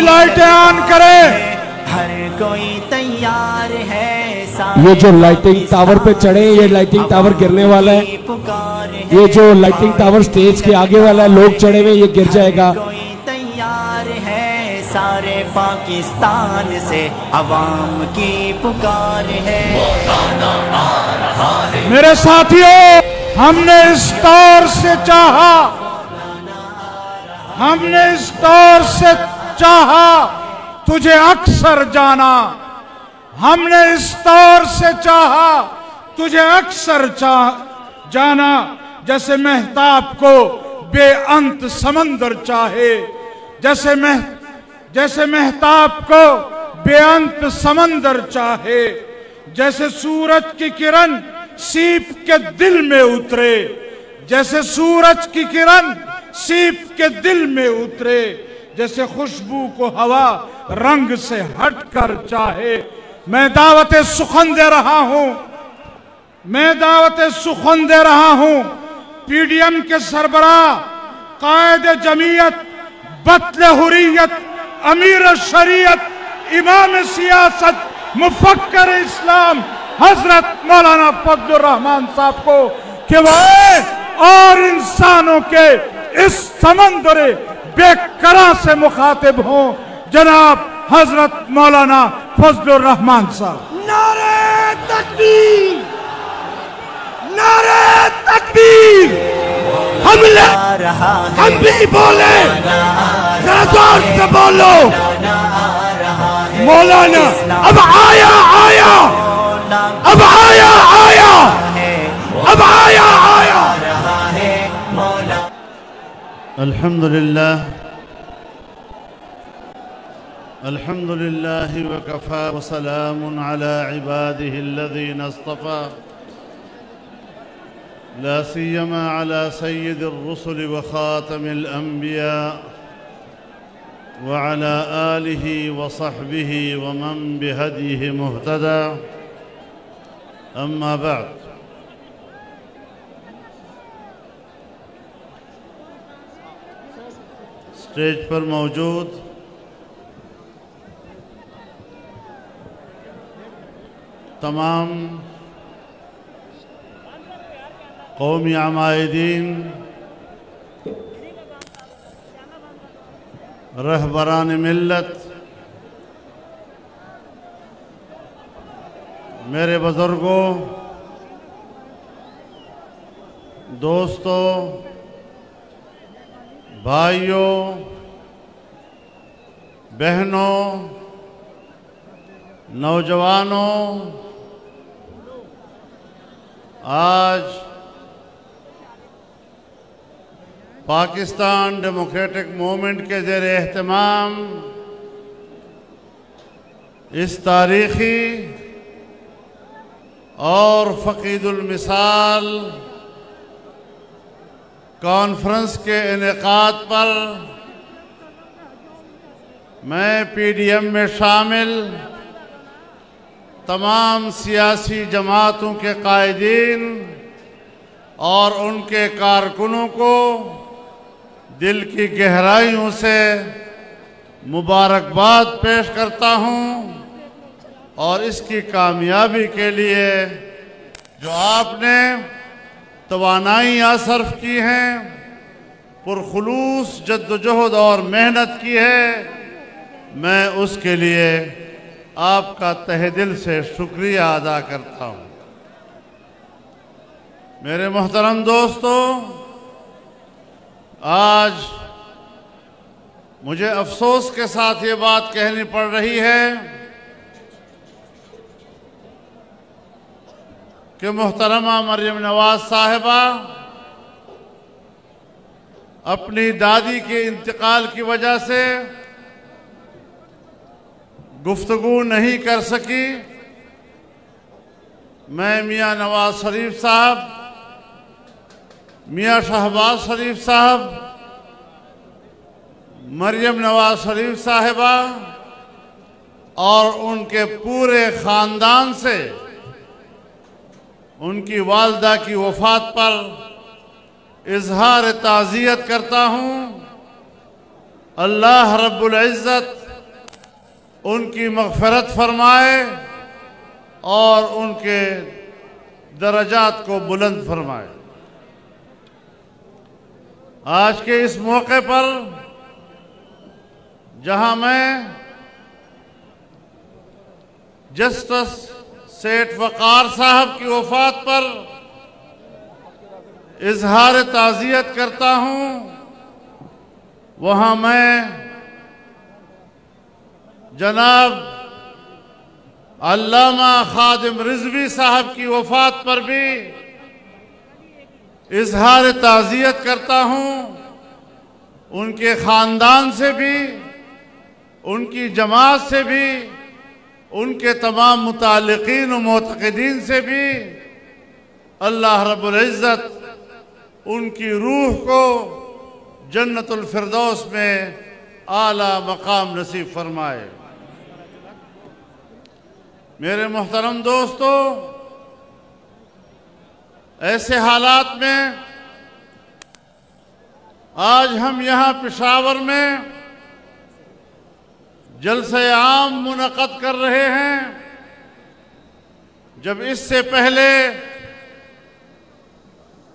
لائٹیں آن کرے. ہر کوئی تیار ہے. یہ جو لائٹنگ ٹاور پہ چڑھے یہ لائٹنگ ٹاور گرنے والا ہے. یہ جو لائٹنگ ٹاور سٹیج کے آگے والا ہے لوگ چڑھے ہوئے یہ گر جائے گا. کوئی تیار ہے. سارے پاکستان سے عوام کی پکار ہے. میرے ساتھیوں ہم نے اس دور سے چاہا تجھے اکثر جانا. ہم نے اس دور سے چاہا تجھے اکثر جانا. جیسے مہتاب کو بے انت سمندر چاہے. جیسے مہتاب کو بے انت سمندر چاہے. جیسے سورج کی کرن سیپ کے دل میں اترے. جیسے سورج کی کرن سیپ کے دل میں اترے. جیسے خوشبو کو ہوا رنگ سے ہٹ کر چاہے. میں دعوت سخن دے رہا ہوں پی ڈی ایم کے سربراہ قائد جمعیت بطل حریت امیر شریعت امام سیاست مفکر اسلام حضرت مولانا فضل الرحمان صاحب کو کہ وہ آئے اور انسانوں کے اس سمندر بے قرار سے مخاطب ہوں. جناب حضرت مولانا فضل الرحمان صاحب. نعرہ تکبیر! نعرہ تکبیر! ہم بھی بولے ذرا زور سے بولو. مولانا اب آیا الحمد لله وكفى وسلام على عباده الذين اصطفى لا سيما على سيد الرسل وخاتم الأنبياء وعلى آله وصحبه ومن بهديه مهتدى. أما بعد، اسٹیج پر موجود تمام قومی عمائدین، رہبران ملت، میرے بزرگوں، دوستوں، بھائیوں، بہنوں، نوجوانوں، آج پاکستان ڈیموکریٹک موومنٹ کے زیر اہتمام اس تاریخی اور فقید المثال کانفرنس کے انعقاد پر میں پی ڈی ایم میں شامل تمام سیاسی جماعتوں کے قائدین اور ان کے کارکنوں کو دل کی گہرائیوں سے مبارکباد پیش کرتا ہوں، اور اس کی کامیابی کے لیے جو آپ نے توانائیاں صرف کی ہیں، پرخلوص جدوجہد اور محنت کی ہے، میں اس کے لیے آپ کا تہہ دل سے شکریہ ادا کرتا ہوں. میرے محترم دوستو، آج مجھے افسوس کے ساتھ یہ بات کہنی پڑ رہی ہے کہ محترمہ مریم نواز صاحبہ اپنی دادی کے انتقال کی وجہ سے گفتگو نہیں کر سکی. میں میاں نواز شریف صاحب، میاں شہباز شریف صاحب، مریم نواز شریف صاحبہ اور ان کے پورے خاندان سے ان کی والدہ کی وفات پر اظہار تعزیت کرتا ہوں. اللہ رب العزت ان کی مغفرت فرمائے اور ان کے درجات کو بلند فرمائے۔ آج کے اس موقع پر جہاں میں جسٹس سیٹھ وقار صاحب کی وفات پر اظہار تعزیت کرتا ہوں، وہاں میں جناب علامہ خادم رضوی صاحب کی وفات پر بھی اظہار تعزیت کرتا ہوں، ان کے خاندان سے بھی، ان کی جماعت سے بھی، ان کے تمام متعلقین و معتقدین سے بھی اللہ رب العزت ان کی روح کو جنت الفردوس میں اعلیٰ مقام نصیب فرمائے۔ میرے محترم دوستو، ایسے حالات میں آج ہم یہاں پشاور میں جلسہ عام منعقد کر رہے ہیں، جب اس سے پہلے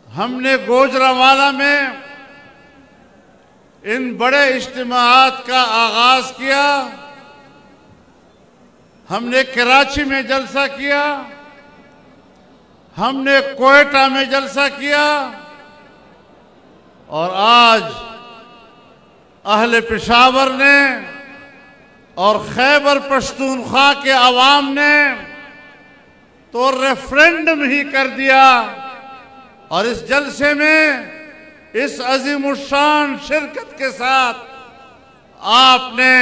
ہم نے گوجرانوالہ میں ان بڑے اجتماعات کا آغاز کیا، ہم نے کراچی میں جلسہ کیا، ہم نے کوئٹہ میں جلسہ کیا، اور آج اہل پشاور نے اور خیبر پختونخوا کے عوام نے تو ریفرینڈم ہی کر دیا، اور اس جلسے میں اس عظیم الشان شرکت کے ساتھ آپ نے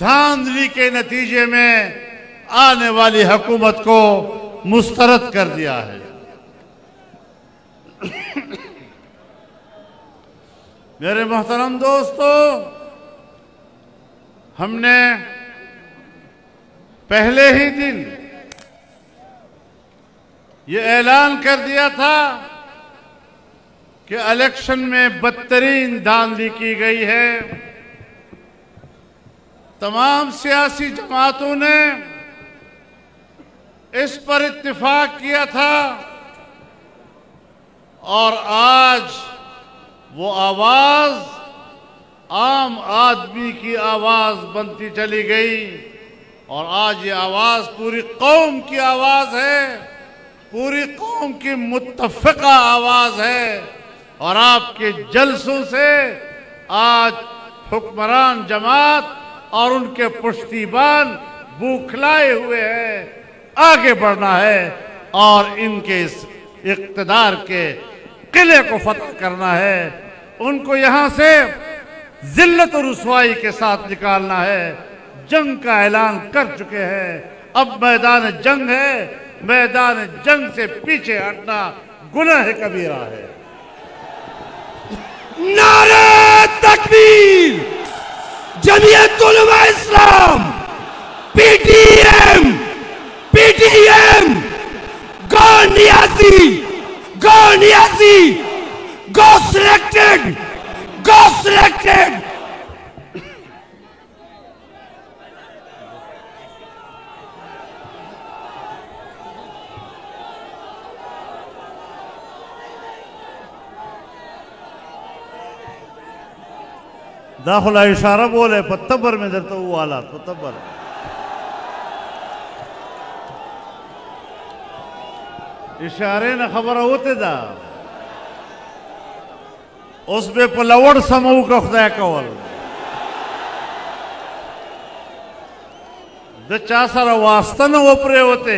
دھاندلی کے نتیجے میں آنے والی حکومت کو مسترد کر دیا ہے۔ میرے محترم دوستو، ہم نے پہلے ہی دن یہ اعلان کر دیا تھا کہ الیکشن میں بدترین دھاندلی کی گئی ہے۔ تمام سیاسی جماعتوں نے اس پر اتفاق کیا تھا، اور آج وہ آواز عام آدمی کی آواز بنتی چلی گئی، اور آج یہ آواز پوری قوم کی آواز ہے، پوری قوم کی متفقہ آواز ہے، اور آپ کے جلسوں سے آج حکمران جماعت اور ان کے پشتیبان بوکھلائے ہوئے ہیں۔ آگے بڑھنا ہے اور ان کے اس اقتدار کے قلعے کو فتح کرنا ہے، ان کو یہاں سے ذلت و رسوائی کے ساتھ نکالنا ہے۔ جنگ کا اعلان کر چکے ہیں، اب میدان جنگ ہے، میدان جنگ سے پیچھے ہٹنا گناہ کبیرہ ہے۔ نعرہ تکبیر! جمعیت Ulema Islam, P T M, گو نیازی، گو سلیکٹڈ۔ داخلہ اشارہ بولے پتبر میں در تو وہ حالات پتبر اشارے نہ خبر ہوتے دا اس بے پلوڑ سمو کا خدا کول دا چاسر واسطن وپرے ہوتے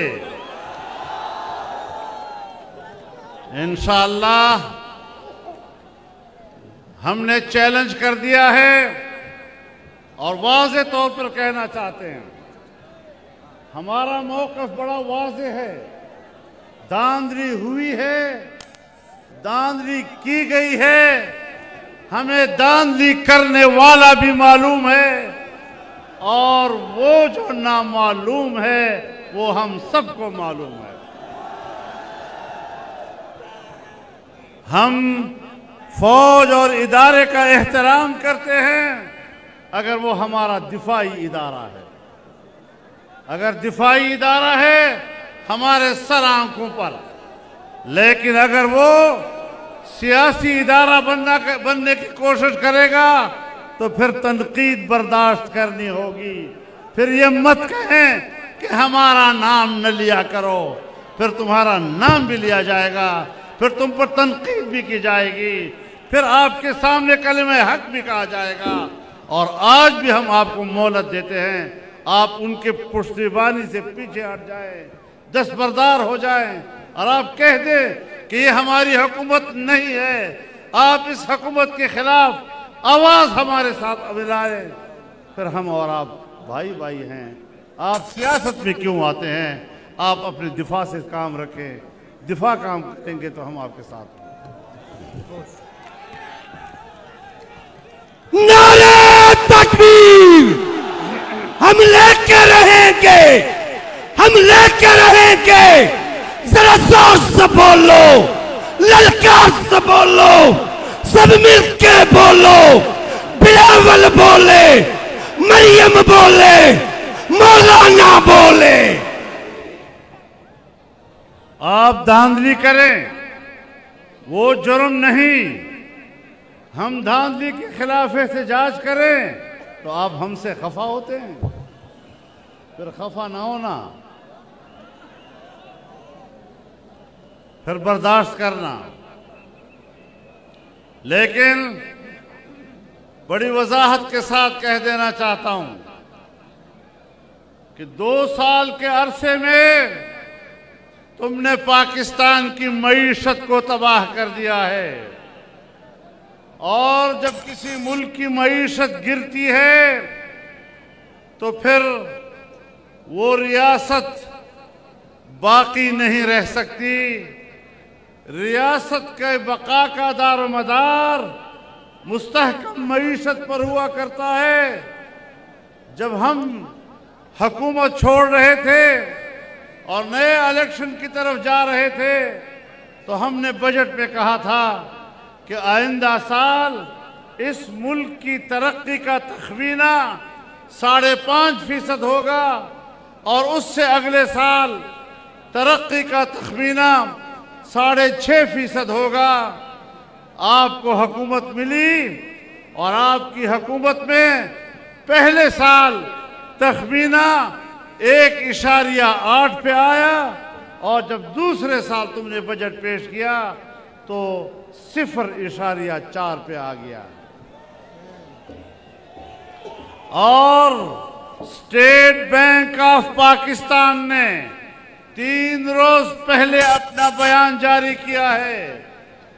انشاءاللہ ہم نے چیلنج کر دیا ہے اور واضح طور پر کہنا چاہتے ہیں ہمارا موقف بڑا واضح ہے۔ داندلی ہوئی ہے، داندلی کی گئی ہے، ہمیں داندلی کرنے والا بھی معلوم ہے اور وہ جو نامعلوم ہے وہ ہم سب کو معلوم ہے۔ ہم فوج اور ادارے کا احترام کرتے ہیں اگر وہ ہمارا دفاعی ادارہ ہے۔ اگر دفاعی ادارہ ہے ہمارے سر آنکھوں پر، لیکن اگر وہ سیاسی ادارہ بننے کی کوشش کرے گا تو پھر تنقید برداشت کرنی ہوگی۔ پھر یہ مت کہیں کہ ہمارا نام نہ لیا کرو، پھر تمہارا نام بھی لیا جائے گا، پھر تم پر تنقید بھی کی جائے گی، پھر آپ کے سامنے کلمہ حق بھی کہا جائے گا۔ اور آج بھی ہم آپ کو مہلت دیتے ہیں، آپ ان کے پشتیبانی سے پیچھے ہٹ جائیں، دستبردار ہو جائیں اور آپ کہہ دیں کہ یہ ہماری حکومت نہیں ہے۔ آپ اس حکومت کے خلاف آواز ہمارے ساتھ ملائیں، پھر ہم اور آپ بھائی بھائی ہیں۔ آپ سیاست میں کیوں آتے ہیں؟ آپ اپنے دفاع سے کام رکھیں، دفاع کام کریں گے تو ہم آپ کے ساتھ ہیں۔ نعرہ تکبیر! ہم لے کے رہیں گے، ہم لے کے رہیں گے۔ ذرا زور سے بولو، للکار سے بولو، سب مل کے بولو۔ بلاول بولے، مریم بولے، مولانا بولے۔ آپ دھاندلی کریں وہ جرم نہیں، ہم دھاندلی کے خلاف احتجاج کریں تو آپ ہم سے خفا ہوتے ہیں، پھر خفا نہ ہونا، پھر برداشت کرنا۔ لیکن بڑی وضاحت کے ساتھ کہہ دینا چاہتا ہوں کہ 2 سال کے عرصے میں تم نے پاکستان کی معیشت کو تباہ کر دیا ہے، اور جب کسی ملک کی معیشت گرتی ہے تو پھر وہ ریاست باقی نہیں رہ سکتی۔ ریاست کے بقا کا دار و مدار مستحکم معیشت پر ہوا کرتا ہے۔ جب ہم حکومت چھوڑ رہے تھے اور نئے الیکشن کی طرف جا رہے تھے تو ہم نے بجٹ میں کہا تھا کہ آئندہ سال اس ملک کی ترقی کا تخمینہ 5.5% ہوگا، اور اس سے اگلے سال ترقی کا تخمینہ 6.5% ہوگا۔ آپ کو حکومت ملی اور آپ کی حکومت میں پہلے سال تخمینہ 1.8 پہ آیا، اور جب دوسرے سال تم نے بجٹ پیش کیا تو 0.4 پہ آ گیا۔ اور اسٹیٹ بینک آف پاکستان نے 3 روز پہلے اپنا بیان جاری کیا ہے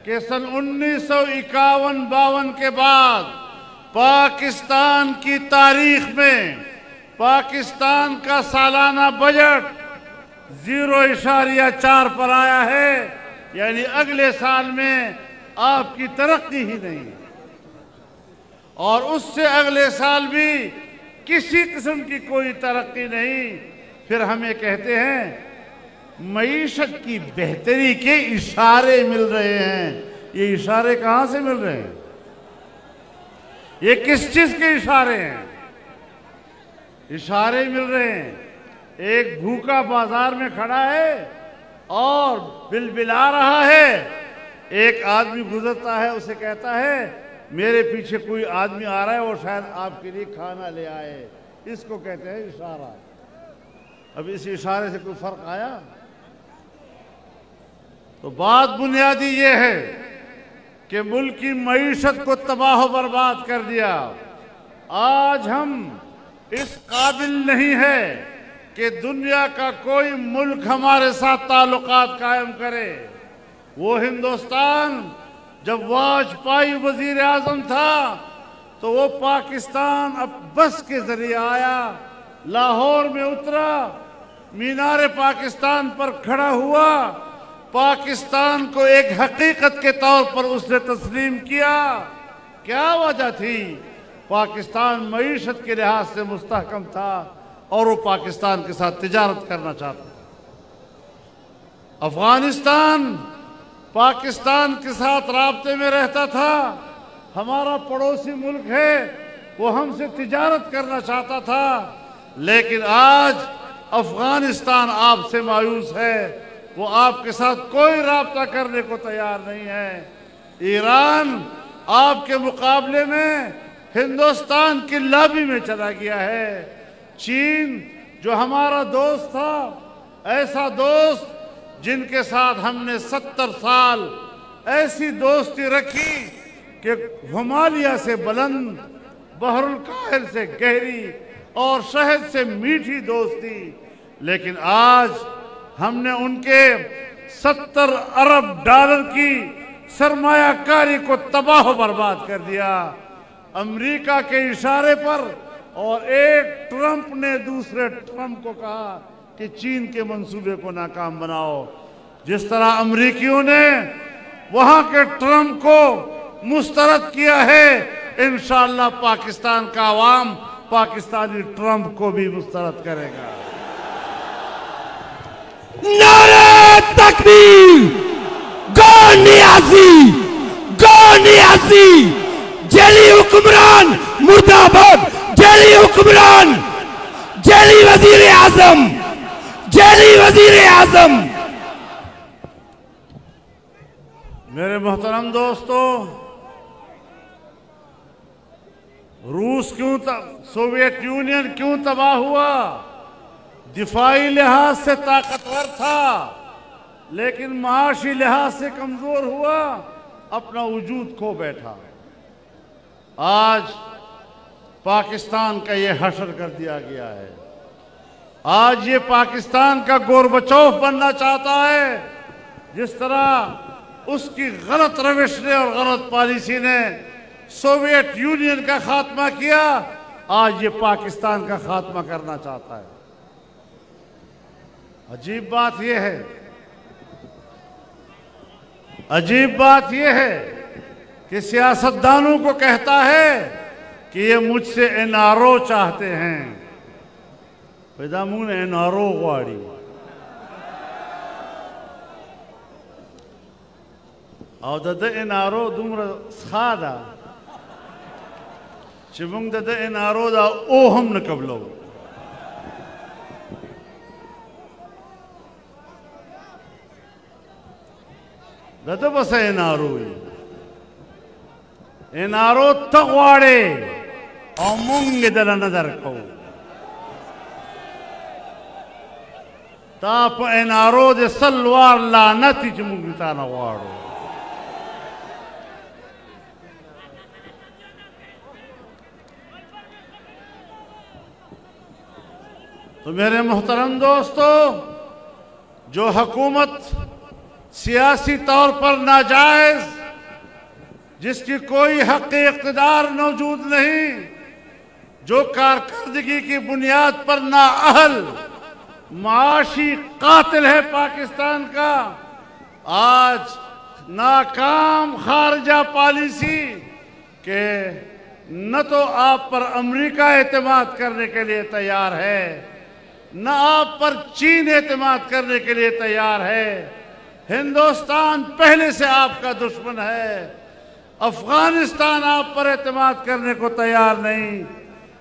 کہ سن 1951-52 کے بعد پاکستان کی تاریخ میں پاکستان کا سالانہ بجٹ 0.4 پر آیا ہے، یعنی اگلے سال میں آپ کی ترقی ہی نہیں، اور اس سے اگلے سال بھی کسی قسم کی کوئی ترقی نہیں۔ پھر ہمیں کہتے ہیں معیشت کی بہتری کے اشارے مل رہے ہیں۔ یہ اشارے کہاں سے مل رہے ہیں؟ یہ کس چیز کے اشارے ہیں؟ اشارے مل رہے ہیں۔ ایک بھوکا بازار میں کھڑا ہے اور بلبلا رہا ہے، ایک آدمی گزرتا ہے، اسے کہتا ہے میرے پیچھے کوئی آدمی آ رہا ہے اور شاید آپ کے لیے کھانا لے آئے۔ اس کو کہتے ہیں اشارہ۔ اب اس اشارے سے کوئی فرق آیا؟ تو بات بنیادی یہ ہے کہ ملک کی معیشت کو تباہ و برباد کر دیا۔ آج ہم اس قابل نہیں ہے کہ دنیا کا کوئی ملک ہمارے ساتھ تعلقات قائم کرے۔ وہ ہندوستان جب واجپئی وزیر اعظم تھا تو وہ پاکستان اب بس کے ذریعے آیا، لاہور میں اترا، مینار پاکستان پر کھڑا ہوا، پاکستان کو ایک حقیقت کے طور پر اس نے تسلیم کیا۔ کیا وجہ تھی؟ پاکستان معیشت کے لحاظ سے مستحکم تھا اور وہ پاکستان کے ساتھ تجارت کرنا چاہتا تھا۔ افغانستان پاکستان کے ساتھ رابطے میں رہتا تھا، ہمارا پڑوسی ملک ہے، وہ ہم سے تجارت کرنا چاہتا تھا، لیکن آج افغانستان آپ سے مایوس ہے، وہ آپ کے ساتھ کوئی رابطہ کرنے کو تیار نہیں ہے۔ ایران آپ کے مقابلے میں ہندوستان کی لابی میں چلا گیا ہے۔ چین جو ہمارا دوست تھا، ایسا دوست جن کے ساتھ ہم نے 70 سال ایسی دوستی رکھی کہ ہمالیہ سے بلند، بحر الکاہل سے گہری اور شہد سے میٹھی دوستی، لیکن آج ہم نے ان کے 70 ارب ڈالر کی سرمایہ کاری کو تباہ و برباد کر دیا امریکہ کے اشارے پر، اور ایک ٹرمپ نے دوسرے ٹرمپ کو کہا کہ چین کے منصوبے کو ناکام بناؤ۔ جس طرح امریکیوں نے وہاں کے ٹرمپ کو مسترد کیا ہے، انشاءاللہ پاکستان کا عوام پاکستانی ٹرمپ کو بھی مسترد کرے گا۔ نعرہ تکبیر! گو نیازی! گو نیازی! جیلی حکمران مرد آباد! جیلی حکمران! جیلی وزیر اعظم! جیلی وزیر اعظم! میرے محترم دوستو، روس کیوں سوویت یونین کیوں تباہ ہوا؟ دفاعی لحاظ سے طاقتور تھا، لیکن معاشی لحاظ سے کمزور ہوا، اپنا وجود کھو بیٹھا۔ آج پاکستان کا یہ حشر کر دیا گیا ہے۔ آج یہ پاکستان کا گوربچوف بننا چاہتا ہے۔ جس طرح اس کی غلط روش نے اور غلط پالیسی نے سوویت یونین کا خاتمہ کیا، آج یہ پاکستان کا خاتمہ کرنا چاہتا ہے۔ عجیب بات یہ ہے، عجیب بات یہ ہے کہ سیاستدانوں کو کہتا ہے کہ یہ مجھ سے این آر او چاہتے ہیں۔ پیدا مون این آر او غواړي او د این آر او دومره ښه ده چې موږ د این آر او دا او هم نه قبلو۔ دته بس N R O N R O ته غواړې او موږ یې دله نه درکوو۔ تا په این آر او د سل وار لعنت چې موږ تا نه غواړو۔ تو میرے محترم دوستو، جو حکومت سیاسی طور پر ناجائز، جس کی کوئی حق اقتدار موجود نہیں، جو کارکردگی کی بنیاد پر نااہل معاشی قاتل ہے پاکستان کا، آج ناکام خارجہ پالیسی کہ نہ تو آپ پر امریکہ اعتماد کرنے کے لیے تیار ہے، نہ آپ پر چین اعتماد کرنے کے لیے تیار ہے۔ ہندوستان پہلے سے آپ کا دشمن ہے، افغانستان آپ پر اعتماد کرنے کو تیار نہیں،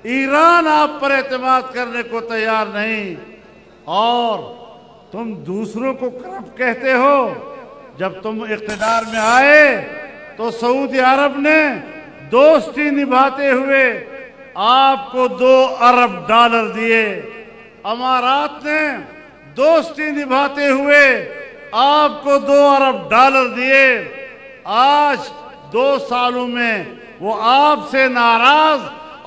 ایران آپ پر اعتماد کرنے کو تیار نہیں، اور تم دوسروں کو کرپٹ کہتے ہو۔ جب تم اقتدار میں آئے تو سعودی عرب نے دوستی نبھاتے ہوئے آپ کو 2 ارب ڈالر دیے، امارات نے دوستی نبھاتے ہوئے آپ کو 2 ارب ڈالر دیے۔ آج 2 سالوں میں وہ آپ سے ناراض،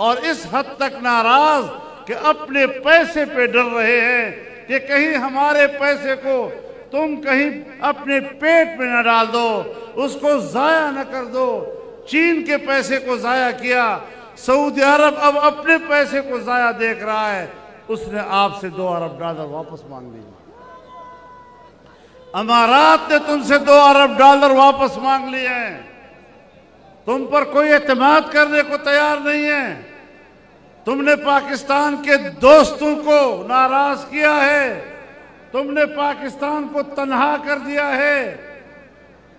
اور اس حد تک ناراض کہ اپنے پیسے پہ ڈر رہے ہیں کہ کہیں ہمارے پیسے کو تم کہیں اپنے پیٹ میں نہ ڈال دو، اس کو ضائع نہ کر دو۔ چین کے پیسے کو ضائع کیا، سعودی عرب اب اپنے پیسے کو ضائع دیکھ رہا ہے، اس نے آپ سے 2 ارب ڈالر واپس مانگ لی۔ امارات نے تم سے 2 ارب ڈالر واپس مانگ لیے ہیں۔ تم پر کوئی اعتماد کرنے کو تیار نہیں ہے۔ تم نے پاکستان کے دوستوں کو ناراض کیا ہے، تم نے پاکستان کو تنہا کر دیا ہے۔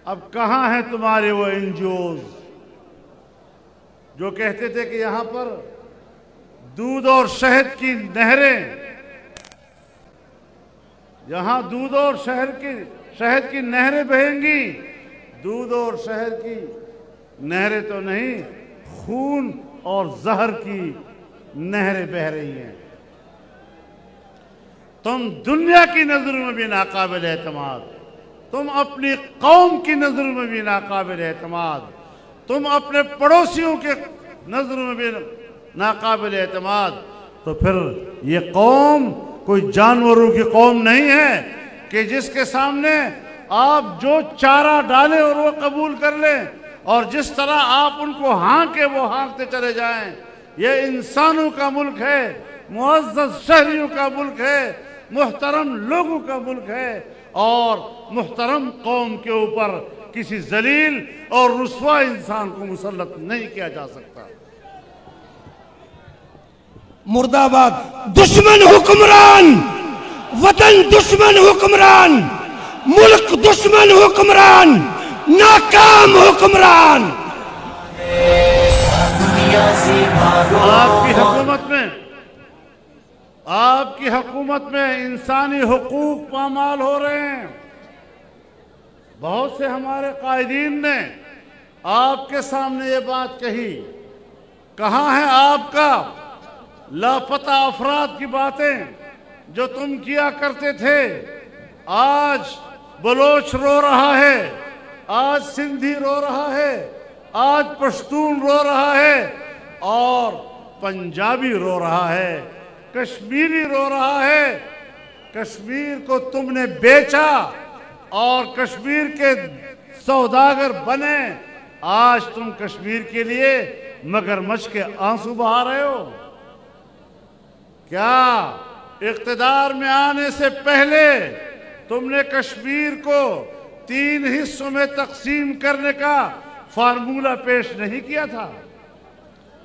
اب کہاں ہیں تمہارے وہ این جی اوز جو کہتے تھے کہ یہاں پر دودھ اور شہد کی نہریں یہاں دودھ اور شہد کی نہریں بہیں گی. دودھ اور شہد کی نہریں تو نہیں، خون اور زہر کی نہریں بہہ رہی ہیں. تم دنیا کی نظروں میں بھی ناقابل اعتماد، تم اپنی قوم کی نظروں میں بھی ناقابل اعتماد، تم اپنے پڑوسیوں کے نظروں میں بھی ناقابل اعتماد. تو پھر یہ قوم کوئی جانوروں کی قوم نہیں ہے کہ جس کے سامنے آپ جو چارہ ڈالیں اور وہ قبول کر لیں، اور جس طرح آپ ان کو ہانکے وہ ہانکتے چلے جائیں. یہ انسانوں کا ملک ہے، معزز شہریوں کا ملک ہے، محترم لوگوں کا ملک ہے، اور محترم قوم کے اوپر کسی ذلیل اور رسوا انسان کو مسلط نہیں کیا جا سکتا. مرد آباد. دشمن حکمران، وطن دشمن حکمران، ملک دشمن حکمران، ناکام حکمران. آپ کی حکومت میں انسانی حقوق پامال ہو رہے ہیں. بہت سے ہمارے قائدین نے آپ کے سامنے یہ بات کہی. کہاں ہے آپ کا لاپتہ افراد کی باتیں جو تم کیا کرتے تھے؟ آج بلوچ رو رہا ہے، آج سندھی رو رہا ہے، آج پشتون رو رہا ہے، اور پنجابی رو رہا ہے، کشمیری رو رہا ہے. کشمیر کو تم نے بیچا اور کشمیر کے سوداگر بنے. آج تم کشمیر کے لیے مگرمچھ کے آنسو بہا رہے ہو. کیا اقتدار میں آنے سے پہلے تم نے کشمیر کو 3 حصوں میں تقسیم کرنے کا فارمولہ پیش نہیں کیا تھا؟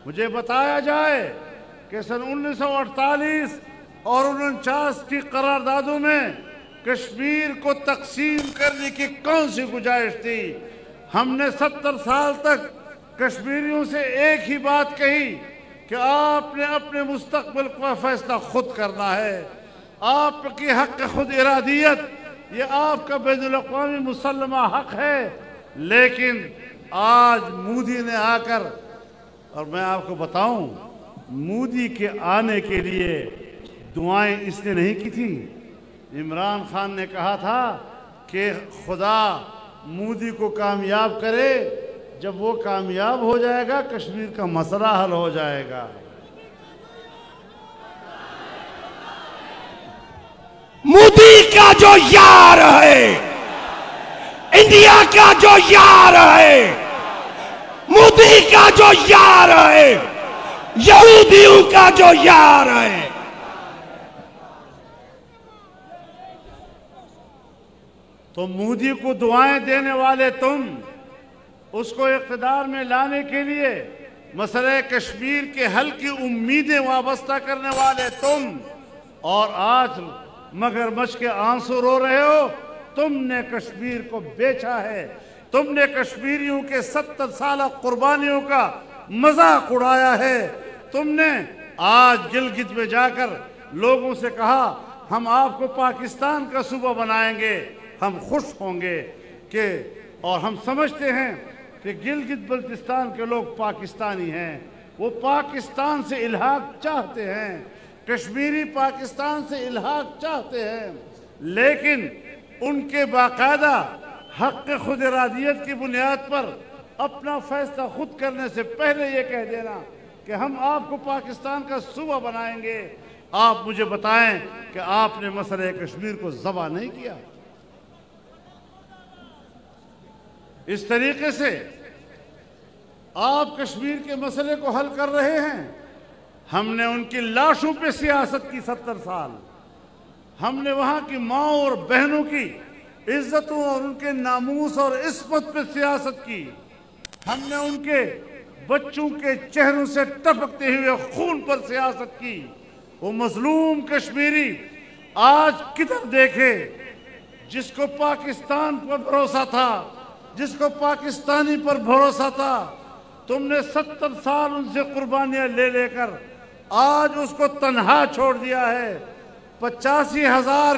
مجھے بتایا جائے کہ سن 1948 اور 49 کی قراردادوں میں کشمیر کو تقسیم کرنے کی کون سی گنجائش تھی؟ ہم نے 70 سال تک کشمیریوں سے ایک ہی بات کہی کہ آپ نے اپنے مستقبل کا فیصلہ خود کرنا ہے. آپ کی حق خود ارادیت یہ آپ کا بین الاقوامی مسلمہ حق ہے. لیکن آج مودی نے آ کر، اور میں آپ کو بتاؤں، مودی کے آنے کے لیے دعائیں اس نے نہیں کی تھی. عمران خان نے کہا تھا کہ خدا مودی کو کامیاب کرے، جب وہ کامیاب ہو جائے گا کشمیر کا مسئلہ حل ہو جائے گا. مودی کا جو یار ہے، انڈیا کا جو یار ہے، مودی کا جو یار ہے، یہودیوں کا جو یار ہے. تو مودی کو دعائیں دینے والے تم، اس کو اقتدار میں لانے کے لیے مسئلہ کشمیر کے حل کی امیدیں وابستہ کرنے والے تم، اور آج مگرمچھ کے آنسو رو رہے ہو. تم نے کشمیر کو بیچا ہے، تم نے کشمیریوں کے 70 سالہ قربانیوں کا مذاق اڑایا ہے. تم نے آج گلگت میں جا کر لوگوں سے کہا ہم آپ کو پاکستان کا صوبہ بنائیں گے، ہم خوش ہوں گے کہ، اور ہم سمجھتے ہیں کہ گلگت بلتستان کے لوگ پاکستانی ہیں، وہ پاکستان سے الحاق چاہتے ہیں، کشمیری پاکستان سے الحاق چاہتے ہیں. لیکن ان کے باقاعدہ حق خود ارادیت کی بنیاد پر اپنا فیصلہ خود کرنے سے پہلے یہ کہہ دینا کہ ہم آپ کو پاکستان کا صوبہ بنائیں گے. آپ مجھے بتائیں کہ آپ نے مسئلہ کشمیر کو ذبح نہیں کیا؟ اس طریقے سے آپ کشمیر کے مسئلے کو حل کر رہے ہیں. ہم نے ان کی لاشوں پہ سیاست کی 70 سال. ہم نے وہاں کی ماؤں اور بہنوں کی عزتوں اور ان کے ناموس اور عصمت پہ سیاست کی. ہم نے ان کے بچوں کے چہروں سے ٹپکتے ہوئے خون پر سیاست کی. وہ مظلوم کشمیری آج کدھر دیکھے؟ جس کو پاکستان پر بھروسہ تھا، جس کو پاکستانی پر بھروسہ تھا، تم نے 70 سال ان سے قربانیاں لے لے کر آج اس کو تنہا چھوڑ دیا ہے. 85,000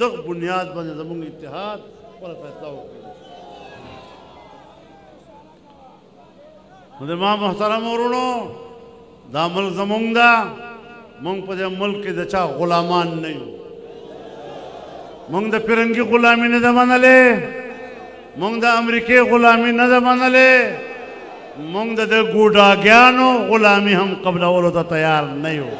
دغ بنیاد بند زمون اتحاد اور فیصلہ ہو ماں محترم ورونو دا ملک زمون دا مونگ پا دے ملک دا چا غلامان نہیں مونگ دا پرنگی غلامی نہ دا منلے مونگ دا امریکی غلامی نہ دا منلے مونگ دا گوڑا گیانو غلامی ہم قبل اولو تا تیار نہیں ہو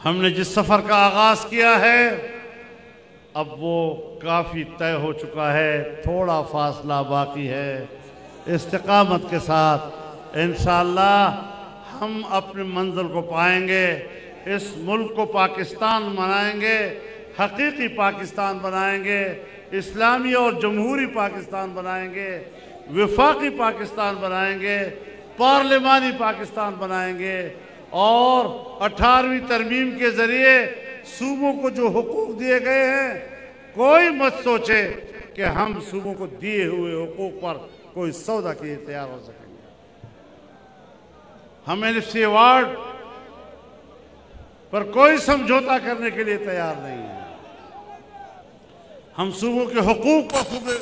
ہم نے جس سفر کا آغاز کیا ہے اب وہ کافی طے ہو چکا ہے تھوڑا فاصلہ باقی ہے استقامت کے ساتھ انشاءاللہ ہم اپنے منزل کو پائیں گے اس ملک کو پاکستان بنائیں گے حقیقی پاکستان بنائیں گے اسلامی اور جمہوری پاکستان بنائیں گے وفاقی پاکستان بنائیں گے پارلیمانی پاکستان بنائیں گے اور 18ویں ترمیم کے ذریعے صوبوں کو جو حقوق دیے گئے ہیں کوئی مت سوچے کہ ہم صوبوں کو دیے ہوئے حقوق پر کوئی سودا کے لیے تیار ہو سکیں گے ہم NFC ایوارڈ پر کوئی سمجھوتا کرنے کے لیے تیار نہیں ہے ہم صوبوں کے حقوق پر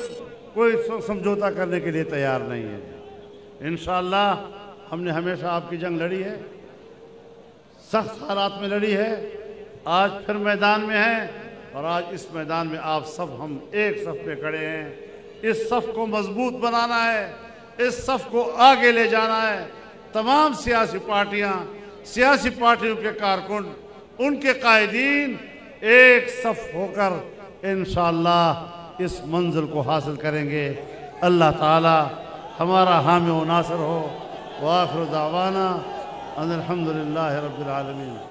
کوئی سمجھوتا کرنے کے لیے تیار نہیں ہے انشاءاللہ ہم نے ہمیشہ آپ کی جنگ لڑی ہے سخت حالات میں لڑی ہے آج پھر میدان میں ہیں اور آج اس میدان میں آپ سب ہم ایک صف پہ کھڑے ہیں اس صف کو مضبوط بنانا ہے اس صف کو آگے لے جانا ہے تمام سیاسی پارٹیوں کے کارکن ان کے قائدین ایک صف ہو کر انشاءاللہ اس منزل کو حاصل کریں گے اللہ تعالی ہمارا حامی و ناصر ہو وآخر دعوانا ان الحمدللہ رب العالمین